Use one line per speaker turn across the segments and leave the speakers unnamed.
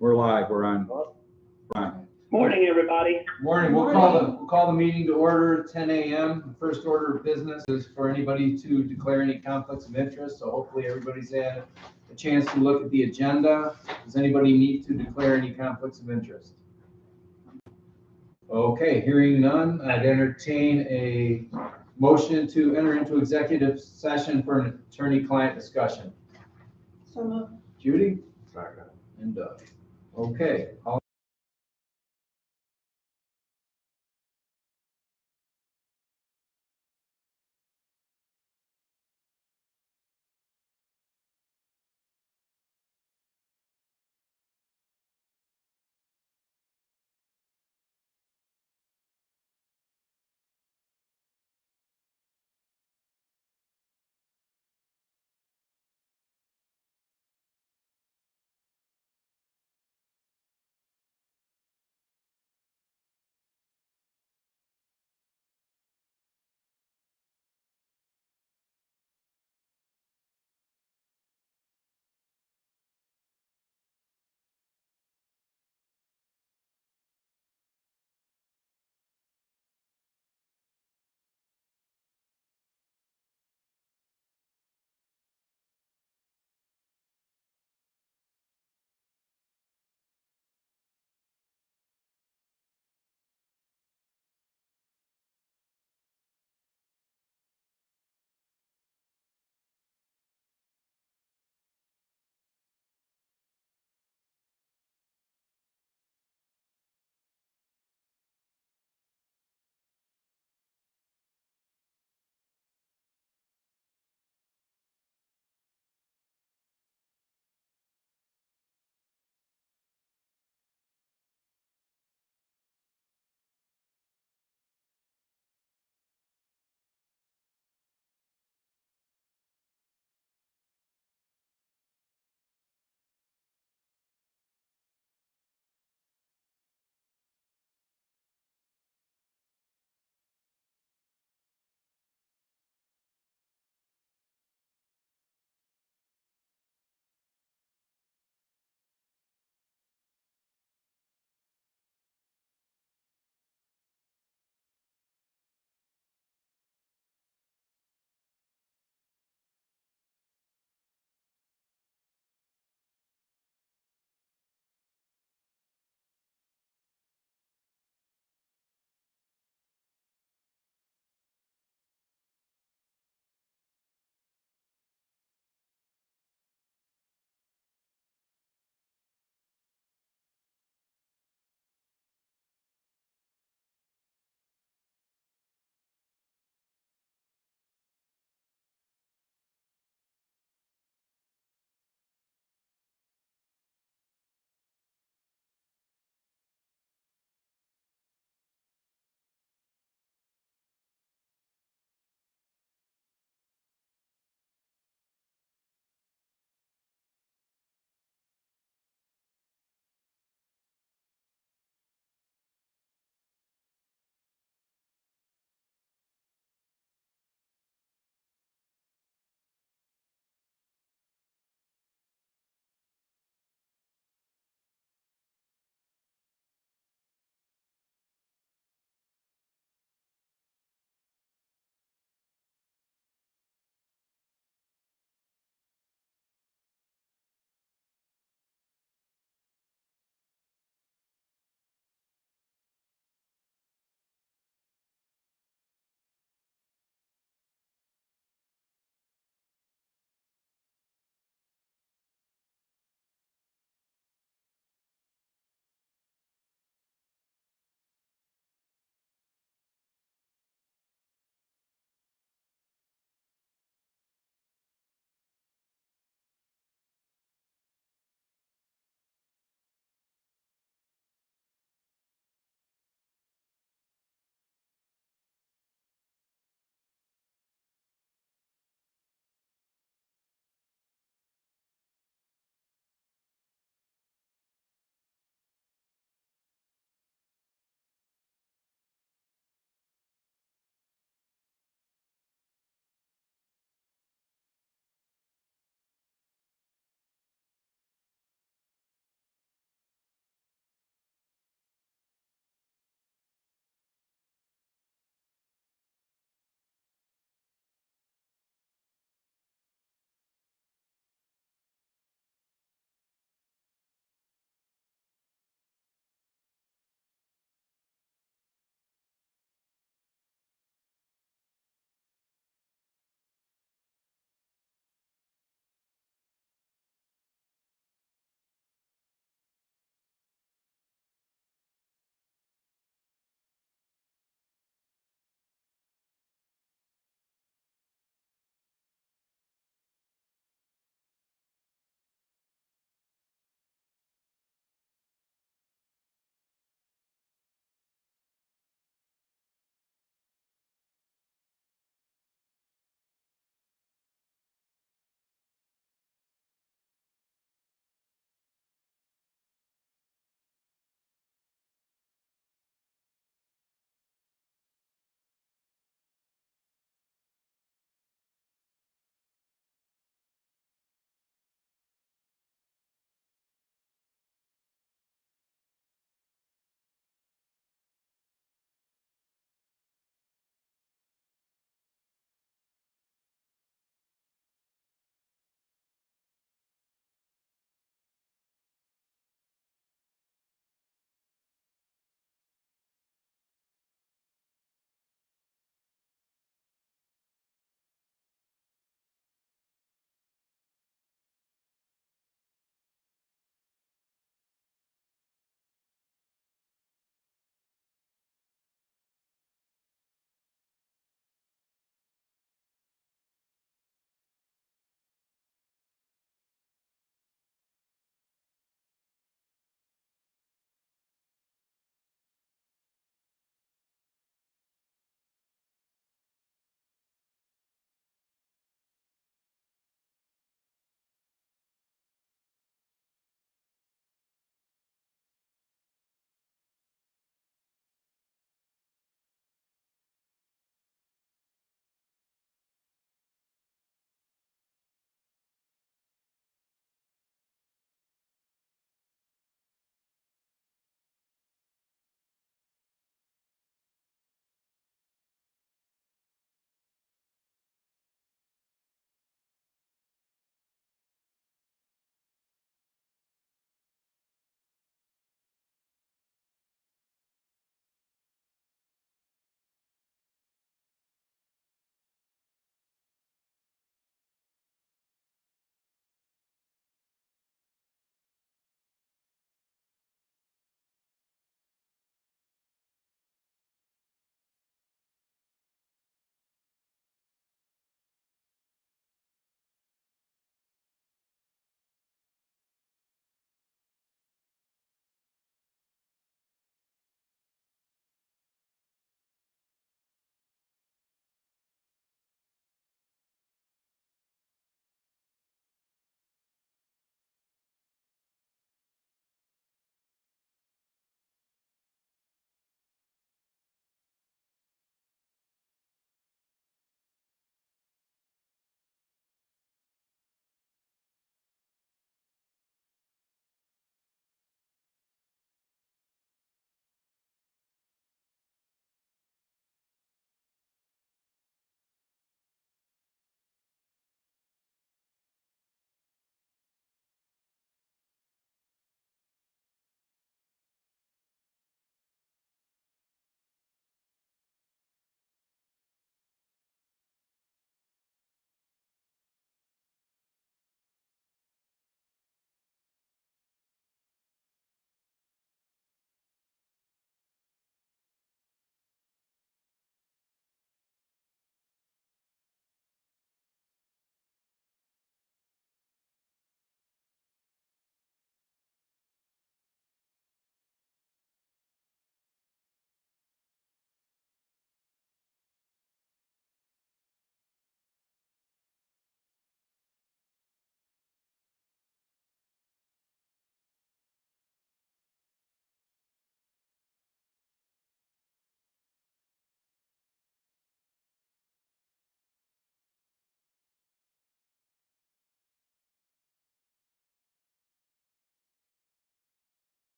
We're live. We're on.
Morning, everybody.
Morning. We'll call the meeting to order at 10 a.m. The first order of business is for anybody to declare any conflicts of interest. So hopefully everybody's had a chance to look at the agenda. Does anybody need to declare any conflicts of interest? Okay, hearing none, I'd entertain a motion to enter into executive session for an attorney-client discussion.
So moved.
Judy? And Doug. Okay. All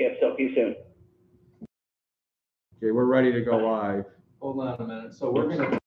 Yes, talk to you soon.
Okay, we're ready to go live.
Hold on a minute. So we're gonna.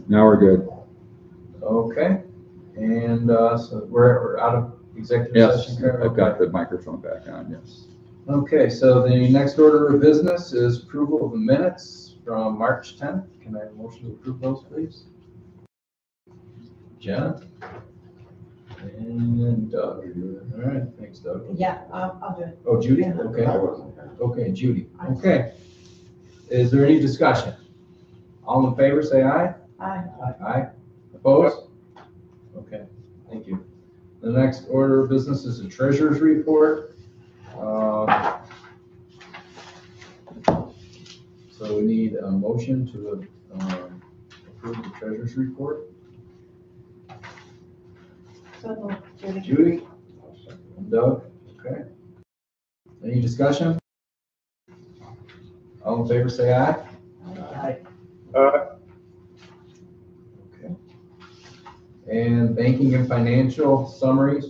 Now we're good.
Okay. And so we're out of executive
Yes,
session. Karen?
I've got the microphone back on, yes.
Okay, so the next order of business is approval of the minutes from March 10th. Can I have a motion to approve those, please? Jen? And Doug. All right, thanks, Doug.
Yeah, I'll do it.
Oh, Judy?
Yeah.
Okay. Okay, Judy. Okay. Is there any discussion? All in favor, say aye.
Aye.
Aye. Opposed? Okay, thank you. The next order of business is the treasurer's report. So we need a motion to approve the treasurer's report.
So moved, Judy.
Judy? And Doug? Okay. Any discussion? All in favor, say aye.
Aye.
Okay. And banking and financial summaries,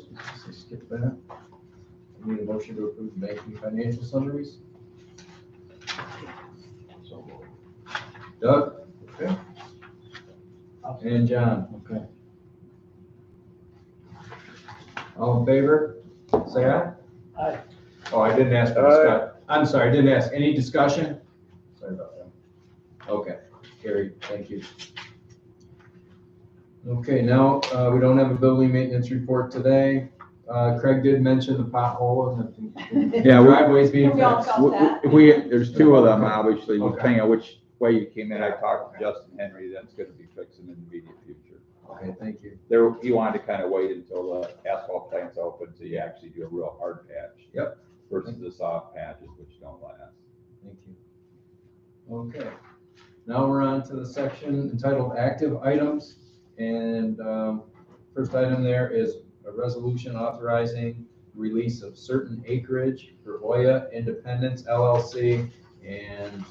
let's skip that. We need a motion to approve the banking and financial summaries. Doug? Okay. And John? Okay. All in favor, say aye.
Aye.
Oh, I didn't ask for discussion. I'm sorry, I didn't ask. Any discussion? Sorry about that. Okay, carried, thank you. Okay, now, we don't have a building maintenance report today. Craig did mention the pothole and the
Yeah,
driveways being
We all
fixed.
felt that.
There's two of them, obviously,
Okay.
depending on which way you came in. I talked to Justin Henry, that's gonna be fixed in the immediate future.
Okay, thank you.
He wanted to kind of wait until the asphalt plant's open, so you actually do a real hard patch.
Yep.
Versus the soft patches, which don't last.
Thank you. Okay, now we're on to the section entitled Active Items. And first item there is a resolution authorizing release of certain acreage for Oya Independence LLC. And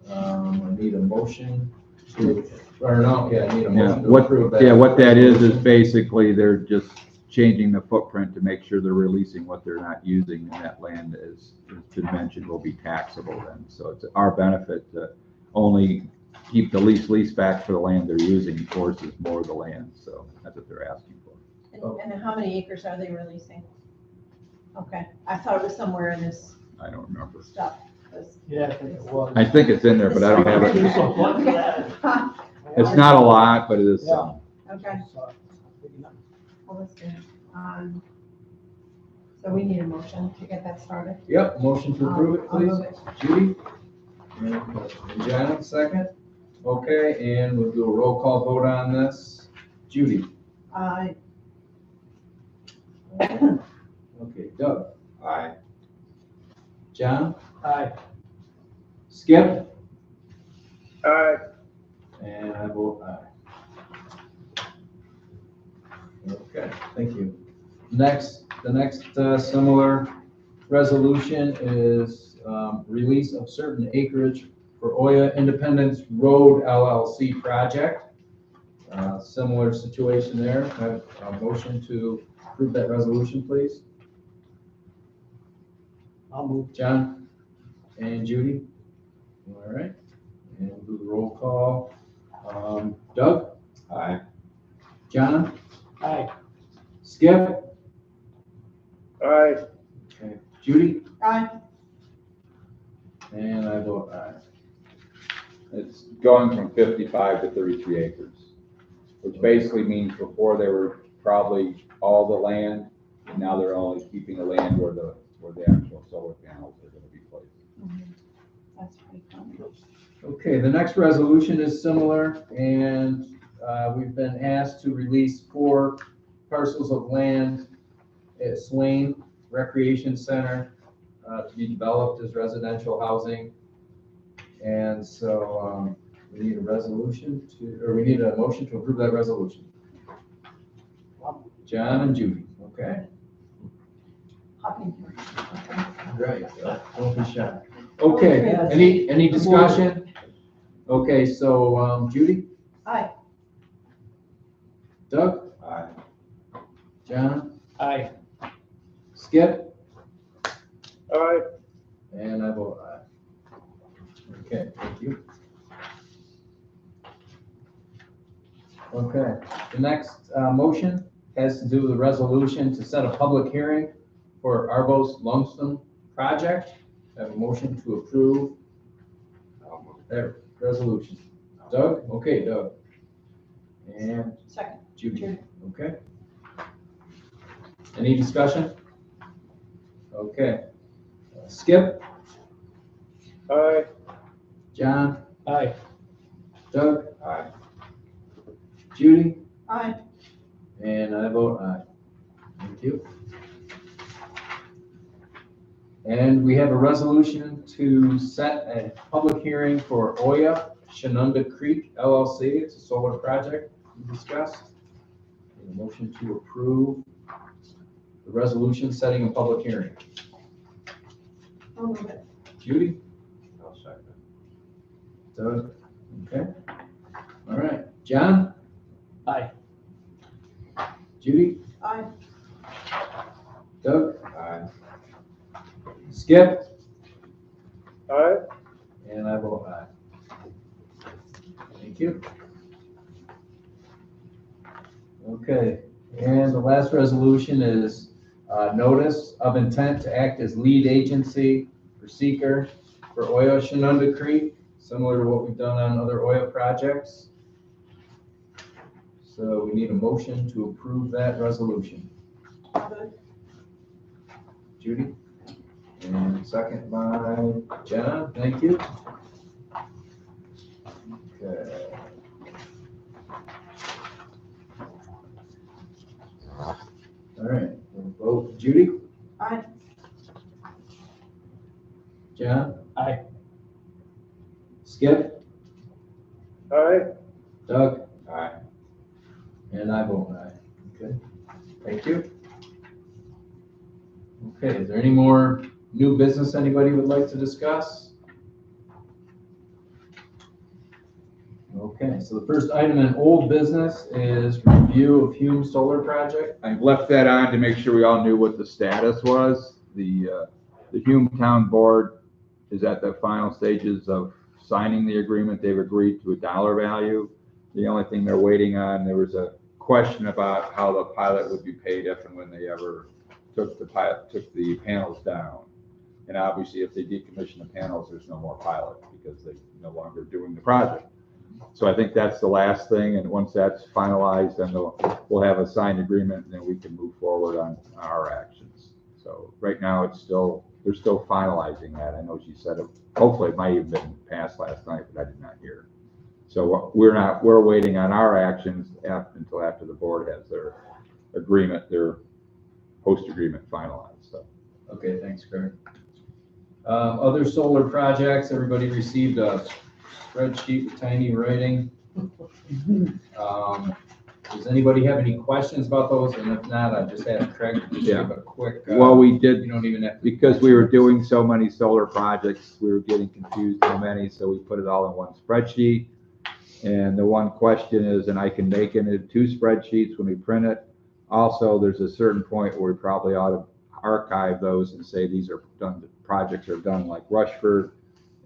I need a motion to, or no, yeah, I need a motion to approve that.
Yeah, what that is basically they're just changing the footprint to make sure they're releasing what they're not using, and that land, as has been mentioned, will be taxable then. So it's our benefit to only keep the lease back for the land they're using versus more of the land. So that's what they're asking for.
And how many acres are they releasing? Okay, I thought it was somewhere in this
I don't remember.
stuff.
Yeah, I think it was.
I think it's in there, but I don't have
There's
it.
a bunch of that.
It's not a lot, but it is some.
Okay,
So, big enough.
well, let's see. So we need a motion to get that started.
Yep, motion to approve it,
I'll
please.
move it.
Judy? And Janet, second. Okay, and we'll do a roll call vote on this. Judy? Okay, Doug?
Aye.
John?
Aye.
Skip?
Aye.
And I vote aye. Okay, thank you. The next similar resolution is release of certain acreage for Oya Independence Road LLC project. Similar situation there. I have a motion to approve that resolution, please.
I'll move.
John and Judy. All right, and we'll do the roll call. Doug?
Aye.
John?
Aye.
Skip?
Aye.
Okay. Judy?
Aye.
And I vote aye.
It's going from 55 to 33 acres, which basically means before they were probably all the land, and now they're only keeping the land where the actual solar panels are going to be placed.
That's pretty fun.
Okay, the next resolution is similar, and we've been asked to release 4 parcels of land at Swain Recreation Center to be developed as residential housing. And so we need a resolution we need a motion to approve that resolution. John and Judy, okay?
Hop in here. Okay.
Right, don't be shy. Okay, any discussion? Okay, so Judy?
Aye.
Doug?
Aye.
John?
Aye.
Skip?
Aye.
And I vote aye. Okay, thank you. Okay, the next motion has to do with the resolution to set a public hearing for Arbos Lumsden project. I have a motion to approve that resolution. Doug? Okay, Doug. And
Second.
Judy, okay. Any discussion? Okay. Skip?
Aye.
John?
Aye.
Doug?
Aye.
Judy?
Aye.
And I vote aye. Thank you. And we have a resolution to set a public hearing for Oya Shenunda Creek LLC. It's a solar project we discussed. A motion to approve the resolution setting a public hearing.
I'll move it.
Judy?
I'll second.
Doug? Okay. All right. John?
Aye.
Judy?
Aye.
Doug?
Aye.
Skip?
Aye.
And I vote aye. Thank you. Okay, and the last resolution is notice of intent to act as lead agency for seeker for Oya Shenunda Creek, similar to what we've done on other Oya projects. So we need a motion to approve that resolution. Judy? And second by Jenna, thank you. Okay. All right, we'll vote. Judy?
Aye.
Jenna?
Aye.
Skip?
Aye.
Doug?
Aye.
And I vote aye. Okay, thank you. Okay, is there any more new business anybody would like to discuss? Okay, so the first item in old business is review of Hume Solar Project.
I left that on to make sure we all knew what the status was. The Hume Town Board is at the final stages of signing the agreement. They've agreed to a dollar value. The only thing they're waiting on, there was a question about how the pilot would be paid if and when they ever took the panels down. And obviously, if they decommission the panels, there's no more pilot because they're no longer doing the project. So I think that's the last thing, and once that's finalized, then we'll have a signed agreement, and then we can move forward on our actions. So right now, they're still finalizing that. I know she said it, hopefully it might have been passed last night, but I did not hear. So we're waiting on our actions until after the board has their agreement, their post-agreement finalized, so.
Okay, thanks, Craig. Other solar projects, everybody received a spreadsheet with tiny writing. Does anybody have any questions about those? And if not, I just had Craig to just give a quick.
Well, we did,
You don't even have to.
because we were doing so many solar projects, we were getting confused how many, so we put it all in one spreadsheet. And the one question is, and I can make it into two spreadsheets when we print it. Also, there's a certain point where we probably ought to archive those and say these are done, the projects are done, like Rushford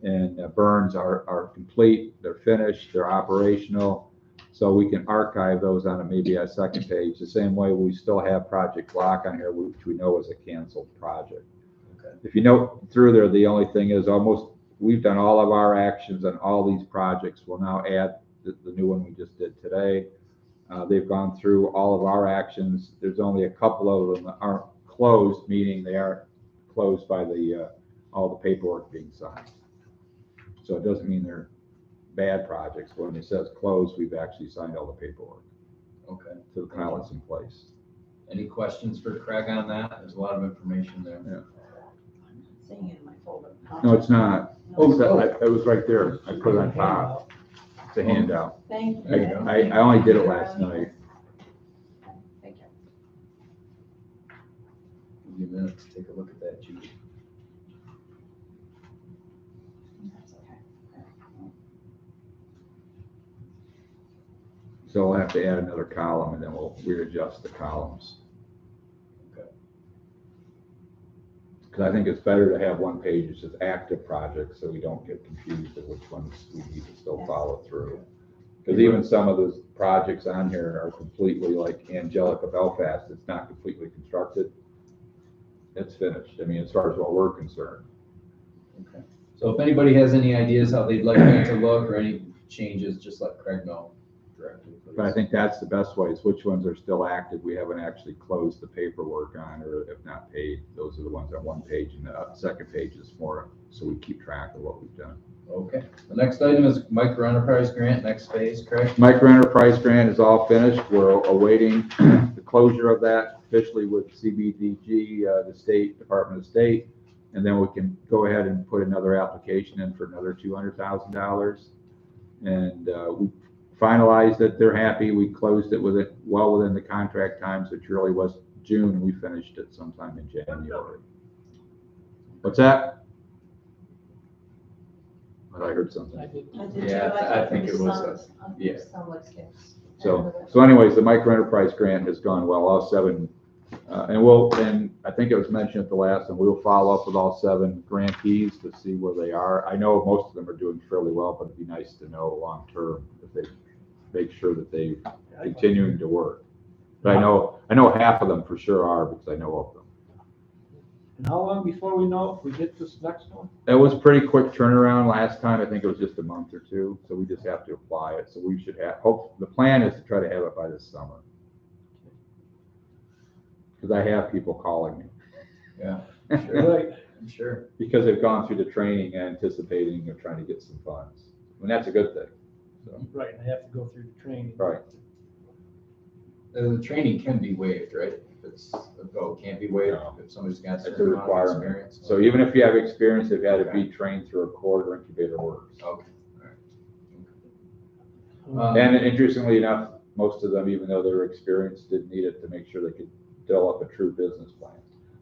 and Burns are complete, they're finished, they're operational. So we can archive those on maybe a second page, the same way we still have Project Block on here, which we know is a canceled project.
Okay.
If you note through there, the only thing is we've done all of our actions on all these projects. We'll now add the new one we just did today. They've gone through all of our actions. There's only a couple of them that aren't closed, meaning they aren't closed by all the paperwork being signed. So it doesn't mean they're bad projects. When it says closed, we've actually signed all the paperwork.
Okay.
So the pilot's in place.
Any questions for Craig on that? There's a lot of information there.
Yeah.
I'm not seeing it in my folder.
No, it's not.
Oh,
It was right there. I put it on top. It's a handout.
Thank
There you
you.
go.
I only did it last night.
Thank you.
Give you a minute to take a look at that, Judy.
That's okay.
So we'll have to add another column and then we'll readjust the columns.
Okay.
Because I think it's better to have one page that says active projects so we don't get confused of which ones we need to still follow through. Because even some of those projects on here are completely, like Angelica Belfast, it's not completely constructed. It's finished. I mean, as far as what we're concerned.
Okay. So if anybody has any ideas how they'd like that to look or any changes, just let Craig know directly. Please.
But I think that's the best way, is which ones are still active, we haven't actually closed the paperwork on, or if not paid, those are the ones on one page, and the second page is more, so we keep track of what we've done.
Okay. The next item is micro enterprise grant, next phase, Craig?
Micro enterprise grant is all finished, we're awaiting the closure of that officially with CBDG, the State Department of State, and then we can go ahead and put another application in for another $200,000. And we finalized it, they're happy, we closed it well within the contract times, which really was June, we finished it sometime in January. What's that? I heard something.
I did.
I did
Yeah,
too.
I think it was yeah.
Sound like skips.
So anyways, the micro enterprise grant has gone well, all seven, and I think it was mentioned at the last one, we'll follow up with all seven grantees to see where they are. I know most of them are doing fairly well, but it'd be nice to know long-term if they make sure that they're continuing to work. But I know half of them for sure are, because I know of them.
And how long before we know if we get this next one?
It was pretty quick turnaround last time. I think it was just a month or two, so we just have to apply it. So we should the plan is to try to have it by this summer. Because I have people calling me.
Yeah.
Right.
I'm sure.
Because they've gone through the training anticipating or trying to get some funds. And that's a good thing. So,
Right, I have to go through the training.
right.
The training can be waived, right? If it's a go, it can't be waived
No.
if somebody's got a
It's a
certain amount of
requirement.
experience.
So even if you have experience, they've had to be trained through a quarter incubator works.
Okay.
And interestingly enough, most of them, even though they're experienced, didn't need it to make sure they could develop a true business plan.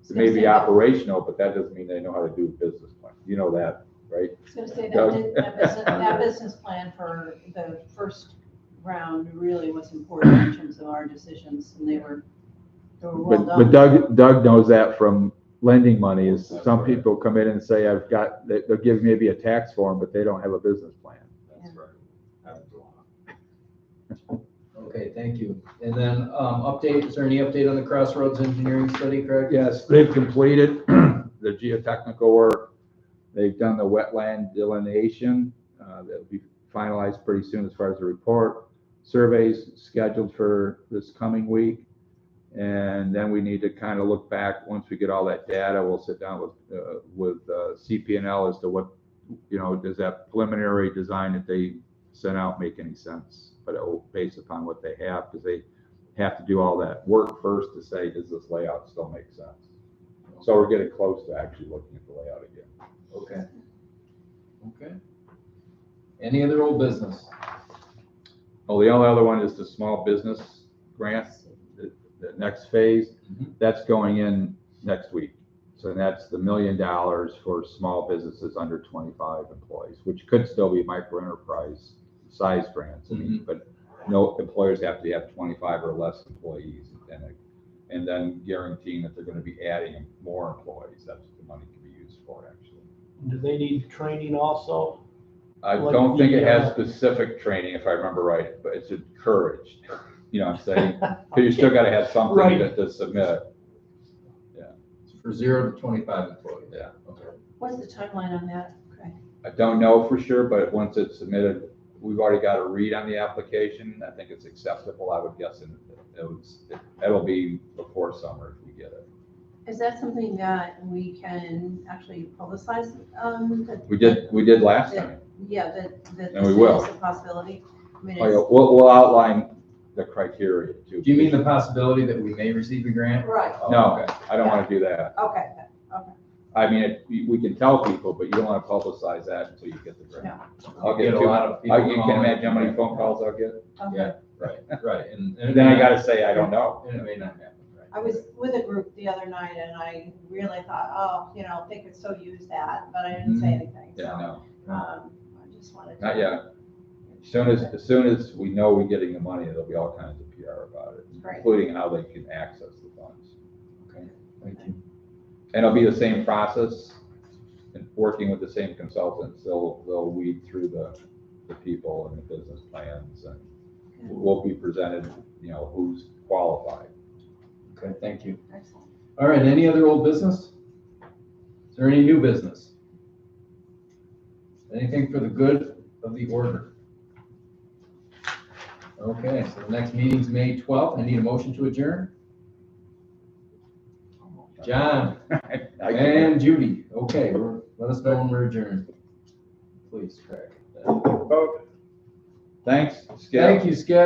It may be operational, but that doesn't mean they know how to do a business plan. You know that, right?
I was gonna say
Doug?
that business plan for the first round really was important in terms of our decisions, and they were well done.
But Doug knows that from lending money is some people come in and say, they'll give maybe a tax form, but they don't have a business plan.
That's right. Okay, thank you. And then, update, is there any update on the Crossroads engineering study, Craig?
Yes, they've completed the geotechnical work. They've done the wetland delineation. That'll be finalized pretty soon as far as the report. Surveys scheduled for this coming week. And then we need to kind of look back. Once we get all that data, we'll sit down with CP&L as to what, does that preliminary design that they sent out make any sense? But it will based upon what they have, because they have to do all that work first to say, does this layout still make sense? So we're getting close to actually looking at the layout again.
Okay. Okay. Any other old business?
Oh, the only other one is the small business grant, the next phase.
Mhm.
That's going in next week. So that's the $1 million for small businesses under 25 employees, which could still be micro enterprise size grants. I mean, but no employers have to have 25 or less employees, and then guaranteeing that they're going to be adding more employees. That's what the money can be used for, actually.
Do they need training also?
I
Like
don't think it has
the,
specific training, if I remember right, but it's encouraged. You know what I'm saying? Because you still got to have something
Right.
to submit.
For 0 to 25 employees?
Yeah.
Okay.
What's the timeline on that? Okay.
I don't know for sure, but once it's submitted, we've already got a read on the application. I think it's acceptable. I would guess it'll be before summer if we get it.
Is that something that we can actually publicize?
We did last
Yeah.
time.
Yeah, that
And we
this
will.
is a possibility. I mean,
Oh, yeah,
it's,
we'll outline the criteria too.
Do you mean the possibility that we may receive a grant?
right,
Oh,
No,
okay.
I don't want to do that.
okay.
I mean, we can tell people, but you don't want to publicize that until you get the grant.
No.
I'll
Get a
two-
lot of people
You can
calling.
imagine how many phone calls I'll get?
Okay.
Yeah, right. And
Then I gotta say, I don't know.
And it may not happen, right?
I was with a group the other night and I really thought, oh, they could so use that, but I didn't say anything.
Yeah,
So,
no,
I just wanted to.
not yet. As soon as we know we're getting the money, there'll be all kinds of PR about it,
Great.
including how they can access the funds.
Okay, thank you.
And it'll be the same process, and working with the same consultants. They'll weed through the people and the business plans, and we'll be presented, who's qualified.
Okay, thank you.
Excellent.
All right, any other old business? Is there any new business? Anything for the good of the order? Okay, so the next meeting's May 12th. I need a motion to adjourn. John and Judy. Okay, let us know when we're adjourned. Please, Craig.
Vote.
Thanks, Skip.
Thank you, Skip.